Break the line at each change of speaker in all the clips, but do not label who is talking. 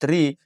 3،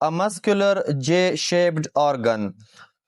a muscular J-shaped organ۔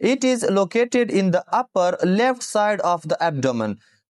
it is located in the upper left side of the abdomen۔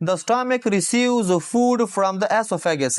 The stomach receives food from the esophagus۔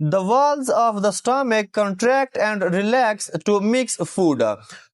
the walls of the stomach contract and relax to mix food۔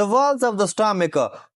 the walls of the stomach،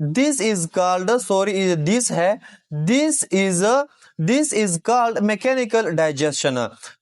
this is called mechanical digestion۔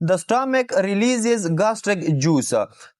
The stomach releases gastric juice۔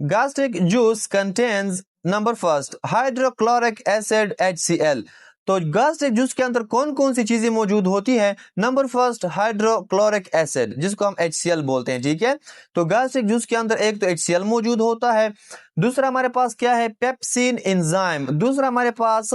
gastric juice contains number first hydrochloric acid HCl। तो gastric juice के अंदर कौन कौन सी चीजें मौजूद होती है? Number first hydrochloric acid, जिसको हम HCl बोलते हैं, ठीक है। तो गास्ट्रिक जूस के अंदर एक तो HCl मौजूद होता है, दूसरा हमारे पास क्या है? Pepsin enzyme. दूसरा हमारे पास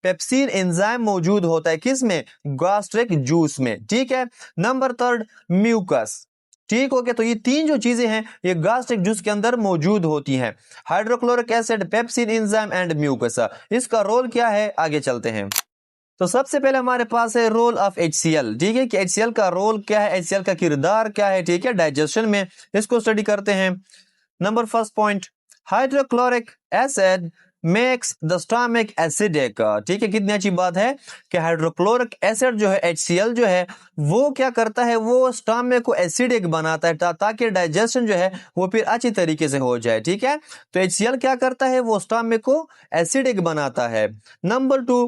पेप्सिन एंजाइम मौजूद होता है किसमें? गास्ट्रिक जूस में, ठीक है। नंबर थर्ड म्यूकस, ठीक हो गया। तो ये तीन जो चीजें हैं ये गास्ट्रिक जूस के अंदर मौजूद होती हैं, hydrochloric acid, pepsin enzyme and mucus. इसका रोल क्या है? आगे चलते हैं। तो सबसे पहले हमारे पास है रोल ऑफ HCl, ठीक है, कि HCl का रोल क्या है, HCl का किरदार क्या है, ठीक है, डाइजेशन में। इसको स्टडी करते हैं। Number first point, hydrochloric acid makes the stomach acidic, ठीक है। कितनी अच्छी बात है कि हाइड्रोक्लोरिक एसिड जो है HCl जो है वो क्या करता है? वो स्टमक को एसिडिक बनाता है ताकि डाइजेशन जो है वो फिर अच्छी तरीके से हो जाए, ठीक है। तो HCl क्या करता है? वो स्टमक को एसिडिक बनाता है। Number two,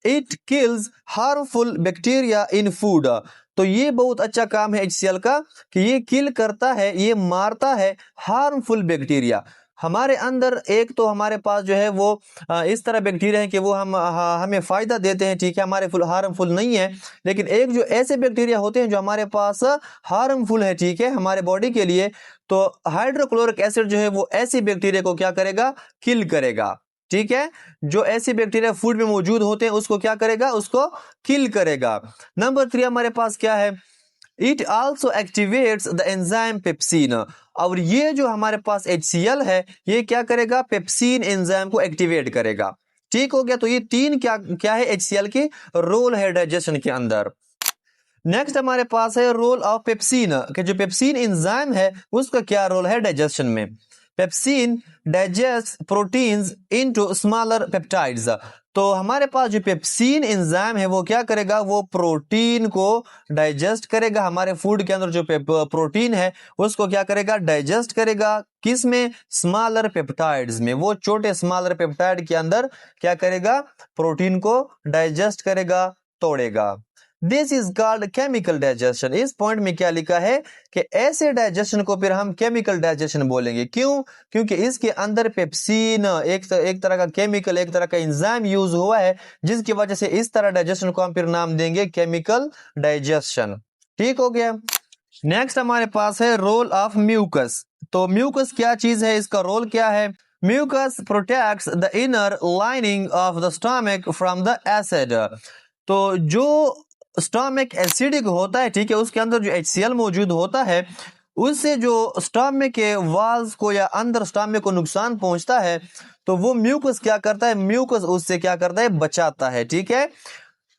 it kills harmful bacteria in food. तो ये बहुत अच्छा काम है HCl का कि ये किल करता है, ये मारता है हार्मफुल बैक्टीरिया। हमारे अंदर एक तो हमारे पास जो है वो इस तरह बैक्टीरिया है कि वो हमें फायदा देते हैं, ठीक है, हमारे हार्मफुल नहीं है। लेकिन एक जो ऐसे बैक्टीरिया होते हैं जो हमारे पास हार्मफुल है, ठीक है, हमारे बॉडी के लिए। तो हाइड्रोक्लोरिक एसिड जो है वो ऐसी बैक्टीरिया को क्या करेगा? किल करेगा, ठीक है। जो ऐसे बैक्टीरिया फूड में मौजूद होते हैं उसको क्या करेगा? उसको किल करेगा। नंबर थ्री हमारे पास क्या है? It also activates the enzyme pepsin. और ये जो हमारे पास HCl है ये क्या करेगा? पेप्सिन एंजाइम को एक्टिवेट करेगा, ठीक हो गया। तो ये तीन क्या क्या है? HCl की रोल है डाइजेशन के अंदर। नेक्स्ट हमारे पास है रोल ऑफ पेप्सिन, कि जो पेप्सिन एंजाइम है उसका क्या रोल है डाइजेशन में? Pepsin digest proteins into smaller peptides. तो हमारे पास जो पेप्सिन एंजाइम है वो क्या करेगा? वो प्रोटीन को डाइजेस्ट करेगा। हमारे फूड के अंदर जो प्रोटीन है उसको क्या करेगा? डाइजेस्ट करेगा। किस में? स्मॉलर पेप्टाइड्स में। वो छोटे स्मॉलर पेप्टाइड के अंदर क्या करेगा? प्रोटीन को डाइजेस्ट करेगा, तोड़ेगा। This is called chemical digestion. इस पॉइंट में क्या लिखा है कि ऐसे डाइजेशन को फिर हम केमिकल डाइजेशन बोलेंगे। क्यों? क्योंकि इसके अंदर पेप्सिन एक तरह का केमिकल, एक तरह का एंजाइम यूज हुआ है, जिसकी वजह से इस तरह डाइजेशन को हम फिर नाम देंगे केमिकल डाइजेशन, ठीक हो गया। नेक्स्ट हमारे पास है रोल ऑफ म्यूकस। तो म्यूकस क्या चीज है? इसका रोल क्या है? Mucus protects the inner lining of the stomach from the acid. तो जो स्टमक एसिडिक होता है, ठीक है, उसके अंदर जो HCl मौजूद होता है उससे जो स्टमक के वाल्स को या अंदर स्टमक को नुकसान पहुंचता है, तो वो म्यूकस क्या करता है? म्यूकस उससे क्या करता है? बचाता है, ठीक है।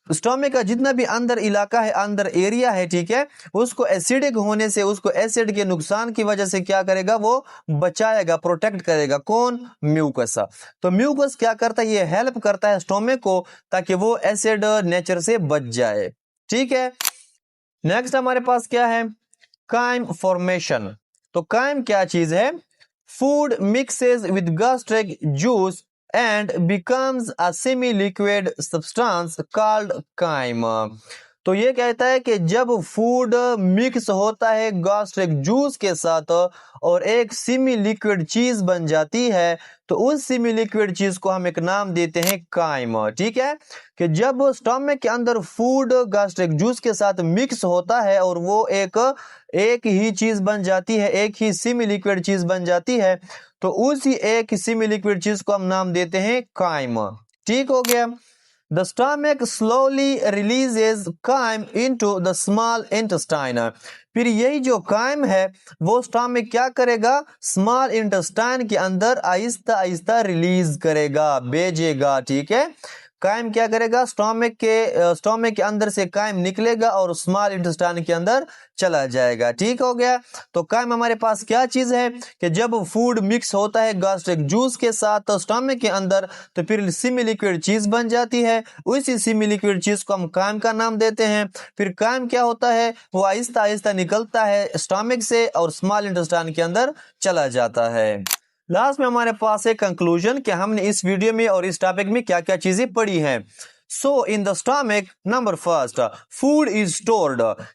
स्टमक का जितना भी अंदर इलाका है, अंदर एरिया है, ठीक है, उसको एसिडिक होने से, उसको एसिड के नुकसान की वजह से क्या करेगा? वो बचाएगा, प्रोटेक्ट करेगा। कौन? म्यूकस। तो म्यूकस क्या करता है? ये हेल्प करता है स्टमक को ताकि वो एसिड नेचर से बच जाए, ठीक है। नेक्स्ट हमारे पास क्या है? Crime formation. तो काइम क्या चीज है? Food mixes with gastric juice and becomes a semi-liquid substance called chyme। तो ये कहता है कि जब फूड मिक्स होता है गैस्ट्रिक जूस के साथ और एक सेमी लिक्विड चीज बन जाती है, तो उस सेमी लिक्विड चीज को हम एक नाम देते हैं काइम, ठीक है। कि जब स्टमक के अंदर फूड गैस्ट्रिक जूस के साथ मिक्स होता है और वो एक ही चीज बन जाती है, एक ही सेमी लिक्विड चीज बन जाती है, तो उसी एक सेमी लिक्विड चीज को हम नाम देते हैं काइम, ठीक हो गया। The stomach slowly releases chyme into the small intestine। फिर यही जो काइम है वो स्टमक क्या करेगा? स्मॉल इंटेस्टाइन के अंदर आहिस्ता आहिस्ता रिलीज करेगा, भेजेगा, ठीक है। काइम क्या करेगा? स्टमक के अंदर से काइम निकलेगा और स्मॉल इंटेस्टाइन के अंदर चला जाएगा, ठीक हो गया। तो काइम हमारे पास क्या चीज है कि जब फूड मिक्स होता है गैस्ट्रिक जूस के साथ स्टमक के अंदर, तो फिर सेमी लिक्विड चीज बन जाती है। उसी सेमी लिक्विड चीज को हम काइम का नाम देते हैं। फिर काइम क्या होता है? वो आहिस्ता आहिस्ता निकलता है स्टमक से और स्मॉल इंटेस्टाइन के अंदर चला जाता है। लास्ट में हमारे पास है कंक्लूजन कि हमने इस वीडियो में और इस टॉपिक में क्या क्या चीजें पढ़ी हैं। So in the stomach, number first, food is stored,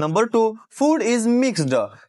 Number 2, food is mixed,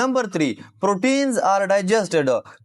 Number 3, proteins are digested,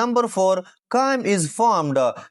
Number 4, chyme is formed,